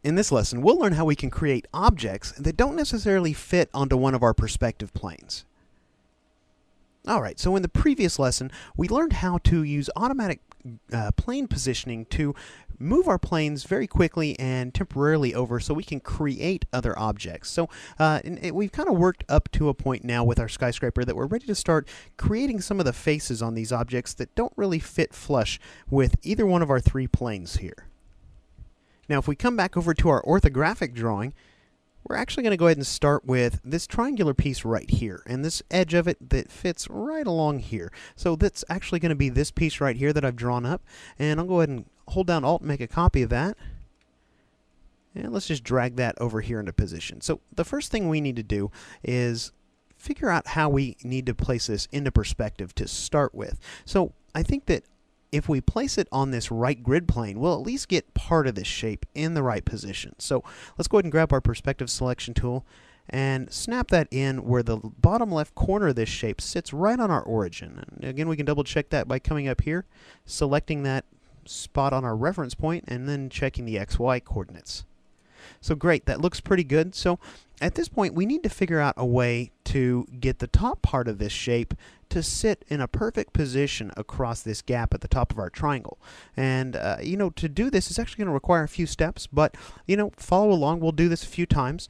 In this lesson, we'll learn how we can create objects that don't necessarily fit onto one of our perspective planes. Alright, so in the previous lesson, we learned how to use automatic plane positioning to move our planes very quickly and temporarily over so we can create other objects. So we've kind of worked up to a point now with our skyscraper that we're ready to start creating some of the faces on these objects that don't really fit flush with either one of our three planes here. Now if we come back over to our orthographic drawing, we're actually going to go ahead and start with this triangular piece right here, and this edge of it that fits right along here. So that's actually going to be this piece right here that I've drawn up, and I'll go ahead and hold down Alt and make a copy of that. And let's just drag that over here into position. So the first thing we need to do is figure out how we need to place this into perspective to start with. So I think that if we place it on this right grid plane, we'll at least get part of this shape in the right position. So let's go ahead and grab our perspective selection tool and snap that in where the bottom left corner of this shape sits right on our origin. And again, we can double check that by coming up here, selecting that spot on our reference point, and then checking the XY coordinates. So great, that looks pretty good. So at this point, we need to figure out a way to get the top part of this shape to sit in a perfect position across this gap at the top of our triangle. And to do this is actually going to require a few steps, but follow along. We'll do this a few times.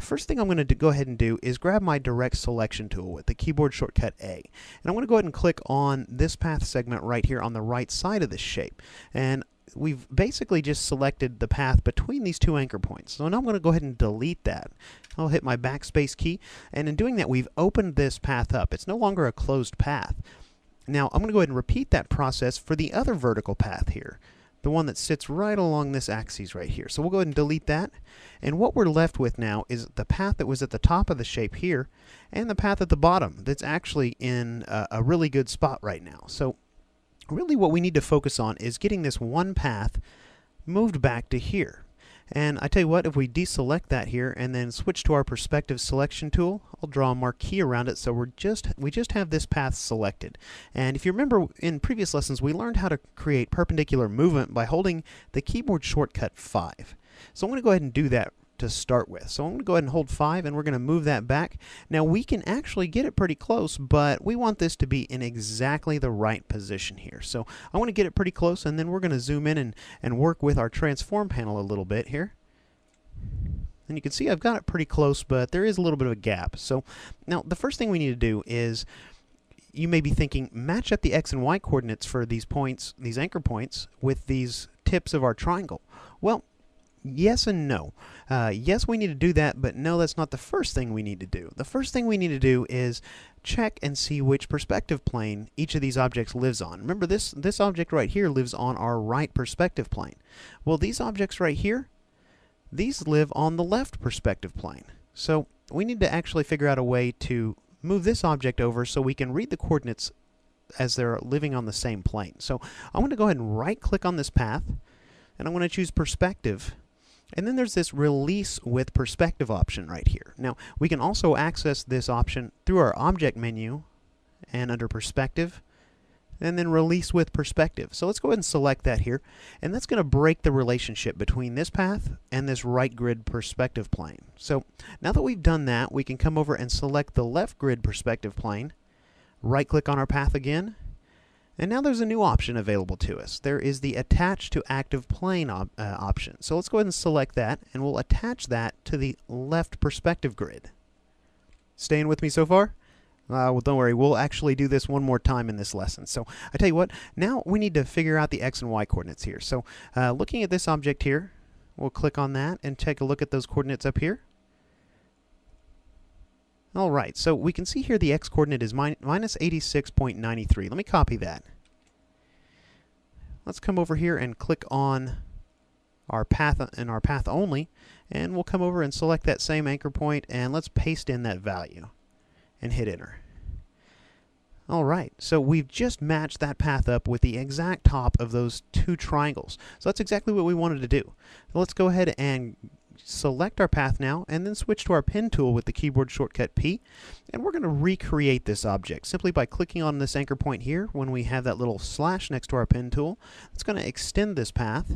First thing I'm going to go ahead and do is grab my direct selection tool with the keyboard shortcut A. And I'm going to go ahead and click on this path segment right here on the right side of this shape. And we've basically just selected the path between these two anchor points. So now I'm going to go ahead and delete that. I'll hit my backspace key, and in doing that we've opened this path up. It's no longer a closed path. Now I'm going to go ahead and repeat that process for the other vertical path here, the one that sits right along this axis right here. So we'll go ahead and delete that, and what we're left with now is the path that was at the top of the shape here and the path at the bottom that's actually in a really good spot right now. So really what we need to focus on is getting this one path moved back to here. And I tell you what, if we deselect that here and then switch to our perspective selection tool, I'll draw a marquee around it so we just have this path selected. And if you remember in previous lessons, we learned how to create perpendicular movement by holding the keyboard shortcut 5. So I'm going to go ahead and do that to start with. So I'm going to go ahead and hold 5, and we're going to move that back. Now we can actually get it pretty close, but we want this to be in exactly the right position here. So I want to get it pretty close, and then we're going to zoom in and work with our transform panel a little bit here. And you can see I've got it pretty close, but there is a little bit of a gap. So now the first thing we need to do is, you may be thinking, match up the X and Y coordinates for these points, these anchor points, with these tips of our triangle. Well, yes and no. Yes, we need to do that, but no, that's not the first thing we need to do. The first thing we need to do is check and see which perspective plane each of these objects lives on. Remember, this object right here lives on our right perspective plane. Well, these objects right here, these live on the left perspective plane. So we need to actually figure out a way to move this object over so we can read the coordinates as they're living on the same plane. So I'm going to go ahead and right-click on this path, and I'm going to choose Perspective. And then there's this Release with Perspective option right here. Now, we can also access this option through our Object menu and under Perspective, and then Release with Perspective. So let's go ahead and select that here, and that's going to break the relationship between this path and this right grid perspective plane. So now that we've done that, we can come over and select the left grid perspective plane, right-click on our path again, and now there's a new option available to us. There is the Attach to Active Plane option. So let's go ahead and select that, and we'll attach that to the left perspective grid. Staying with me so far? Well, don't worry, we'll actually do this one more time in this lesson. So I tell you what, now we need to figure out the X and Y coordinates here. So looking at this object here, we'll click on that and take a look at those coordinates up here. Alright, so we can see here the X coordinate is minus 86.93. Let me copy that. Let's come over here and click on our path and our path only, and we'll come over and select that same anchor point, and let's paste in that value and hit enter. Alright, so we've just matched that path up with the exact top of those two triangles. So that's exactly what we wanted to do. So let's go ahead and select our path now, and then switch to our pen tool with the keyboard shortcut P, and we're going to recreate this object simply by clicking on this anchor point here when we have that little slash next to our pen tool. It's going to extend this path,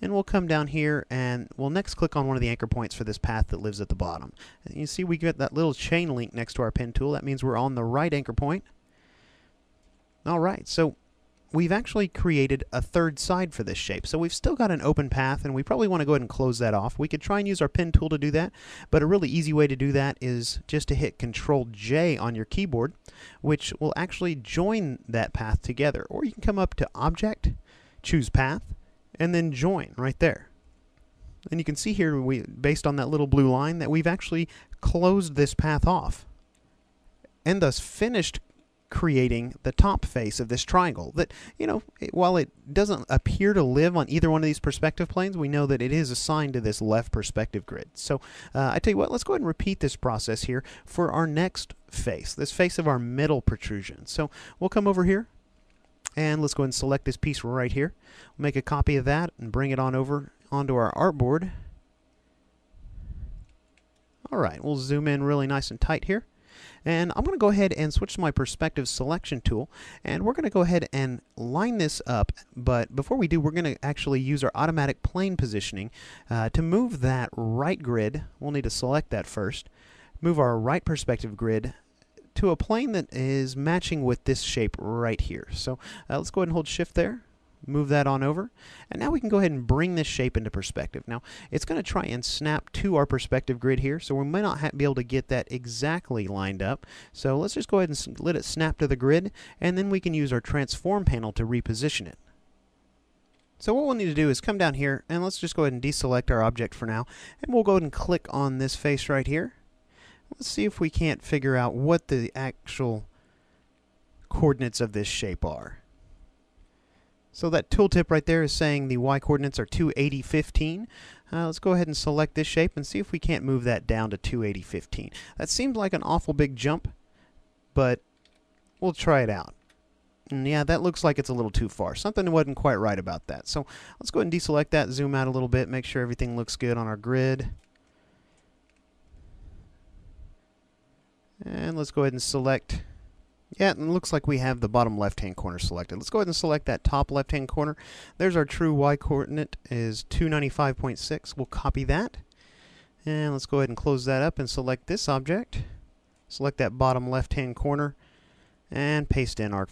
And we'll come down here and we'll next click on one of the anchor points for this path that lives at the bottom. And you see we get that little chain link next to our pen tool. That means we're on the right anchor point. Alright, so we've actually created a third side for this shape. So we've still got an open path, and we probably want to go ahead and close that off. We could try and use our pen tool to do that, but a really easy way to do that is just to hit Control-J on your keyboard, which will actually join that path together. Or you can come up to Object, choose Path, and then Join right there. And you can see here, based on that little blue line, that we've actually closed this path off, and thus finished creating the top face of this triangle that, while it doesn't appear to live on either one of these perspective planes, we know that it is assigned to this left perspective grid. So I tell you what, let's go ahead and repeat this process here for our next face, this face of our middle protrusion. So we'll come over here and let's go ahead and select this piece right here. We'll make a copy of that and bring it on over onto our artboard. Alright, we'll zoom in really nice and tight here. And I'm going to go ahead and switch to my perspective selection tool, and we're going to go ahead and line this up. But before we do, we're going to actually use our automatic plane positioning to move that right grid. We'll need to select that first. Move our right perspective grid to a plane that is matching with this shape right here. So let's go ahead and hold Shift there. Move that on over, and now we can go ahead and bring this shape into perspective. Now it's going to try and snap to our perspective grid here, so we might not be able to get that exactly lined up. So let's just go ahead and let it snap to the grid, and then we can use our transform panel to reposition it. So what we'll need to do is come down here, and let's just go ahead and deselect our object for now, and we'll go ahead and click on this face right here. Let's see if we can't figure out what the actual coordinates of this shape are. So that tooltip right there is saying the y coordinates are 280, 15. Let's go ahead and select this shape and see if we can't move that down to 280, 15. That seems like an awful big jump, but we'll try it out. And yeah, that looks like it's a little too far. Something wasn't quite right about that. So let's go ahead and deselect that, zoom out a little bit, make sure everything looks good on our grid. And let's go ahead and select. Yeah, it looks like we have the bottom left-hand corner selected. Let's go ahead and select that top left-hand corner. There's our true y coordinate is 295.6. We'll copy that. And let's go ahead and close that up and select this object. Select that bottom left-hand corner and paste in our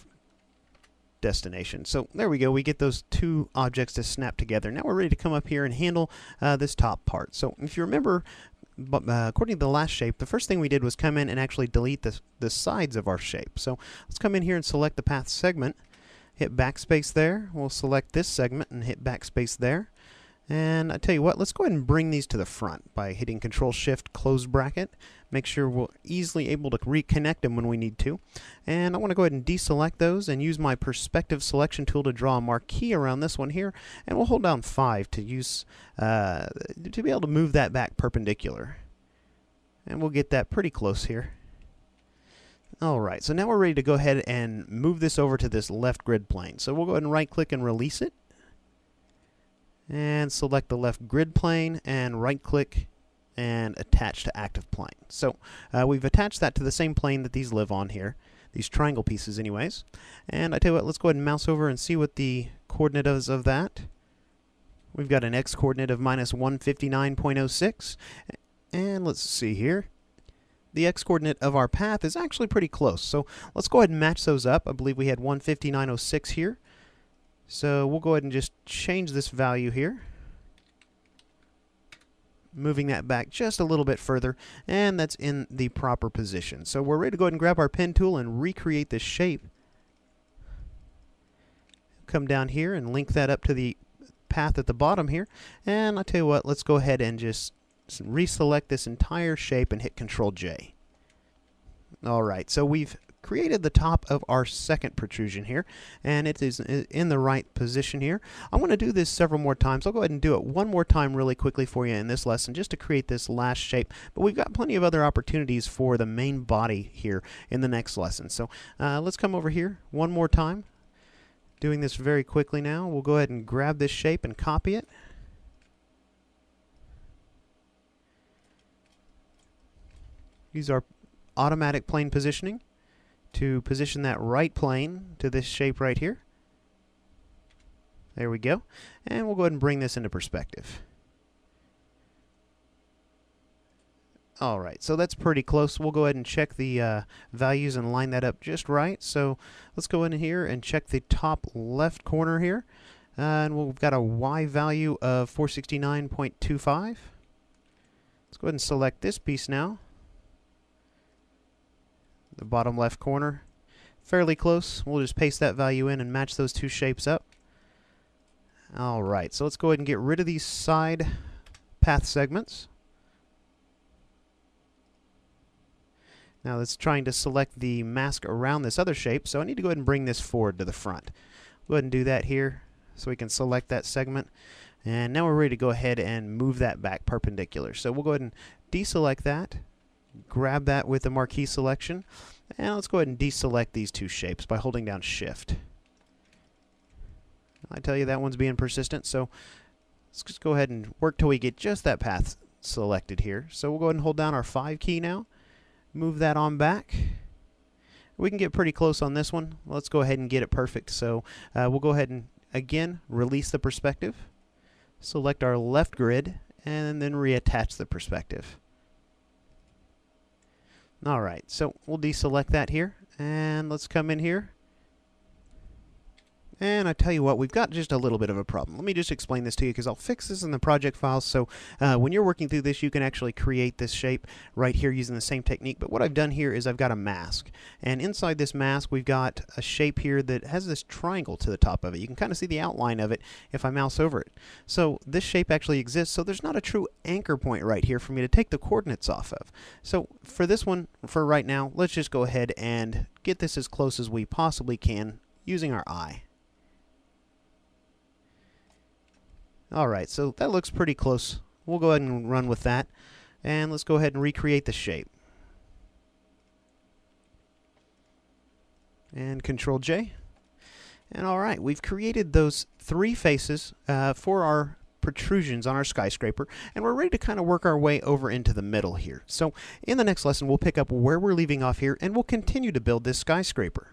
destination. So there we go. We get those two objects to snap together. Now we're ready to come up here and handle this top part. So if you remember, according to the last shape, the first thing we did was come in and actually delete the sides of our shape. So let's come in here and select the path segment, hit backspace there. We'll select this segment and hit backspace there. And I tell you what, let's go ahead and bring these to the front by hitting Control-Shift, close bracket. Make sure we're easily able to reconnect them when we need to. And I want to go ahead and deselect those and use my perspective selection tool to draw a marquee around this one here. And we'll hold down 5 to use to be able to move that back perpendicular. And we'll get that pretty close here. Alright, so now we're ready to go ahead and move this over to this left grid plane. So we'll go ahead and right click and release it. And select the left grid plane and right click and attach to active plane. So we've attached that to the same plane that these live on here, these triangle pieces anyways. And I tell you what, let's go ahead and mouse over and see what the coordinate is of that. We've got an x coordinate of minus 159.06. And let's see here. The x coordinate of our path is actually pretty close. So let's go ahead and match those up. I believe we had 159.06 here. So we'll go ahead and just change this value here, moving that back just a little bit further, and that's in the proper position. So we're ready to go ahead and grab our pen tool and recreate this shape. Come down here and link that up to the path at the bottom here, and I'll tell you what, let's go ahead and just reselect this entire shape and hit Control-J. Alright, so we've created the top of our second protrusion here, and it is in the right position here. I'm going to do this several more times. I'll go ahead and do it one more time really quickly for you in this lesson just to create this last shape, but we've got plenty of other opportunities for the main body here in the next lesson. So let's come over here one more time. Doing this very quickly now. We'll go ahead and grab this shape and copy it. Use our automatic plane positioning to position that right plane to this shape right here. There we go. And we'll go ahead and bring this into perspective. Alright, so that's pretty close. We'll go ahead and check the values and line that up just right. So let's go in here and check the top left corner here. And we've got a Y value of 469.25. Let's go ahead and select this piece now. The bottom left corner. Fairly close. We'll just paste that value in and match those two shapes up. Alright, so let's go ahead and get rid of these side path segments. Now it's trying to select the mask around this other shape, so I need to go ahead and bring this forward to the front. Go ahead and do that here so we can select that segment. And now we're ready to go ahead and move that back perpendicular. So we'll go ahead and deselect that, grab that with the marquee selection, and let's go ahead and deselect these two shapes by holding down Shift. I tell you that one's being persistent, so let's just go ahead and work till we get just that path selected here. So we'll go ahead and hold down our 5 key now. Move that on back. We can get pretty close on this one. Let's go ahead and get it perfect. So we'll go ahead and again release the perspective, select our left grid, and then reattach the perspective. Alright, so we'll deselect that here, and let's come in here. And I tell you what, we've got just a little bit of a problem. Let me just explain this to you because I'll fix this in the project files. So when you're working through this, you can actually create this shape right here using the same technique. But what I've done here is I've got a mask. And inside this mask, we've got a shape here that has this triangle to the top of it. You can kind of see the outline of it if I mouse over it. So this shape actually exists, so there's not a true anchor point right here for me to take the coordinates off of. So for this one, for right now, let's just go ahead and get this as close as we possibly can using our eye. Alright, so that looks pretty close. We'll go ahead and run with that. And let's go ahead and recreate the shape. And Control J. And alright, we've created those 3 faces for our protrusions on our skyscraper, and we're ready to kind of work our way over into the middle here. So in the next lesson, we'll pick up where we're leaving off here, and we'll continue to build this skyscraper.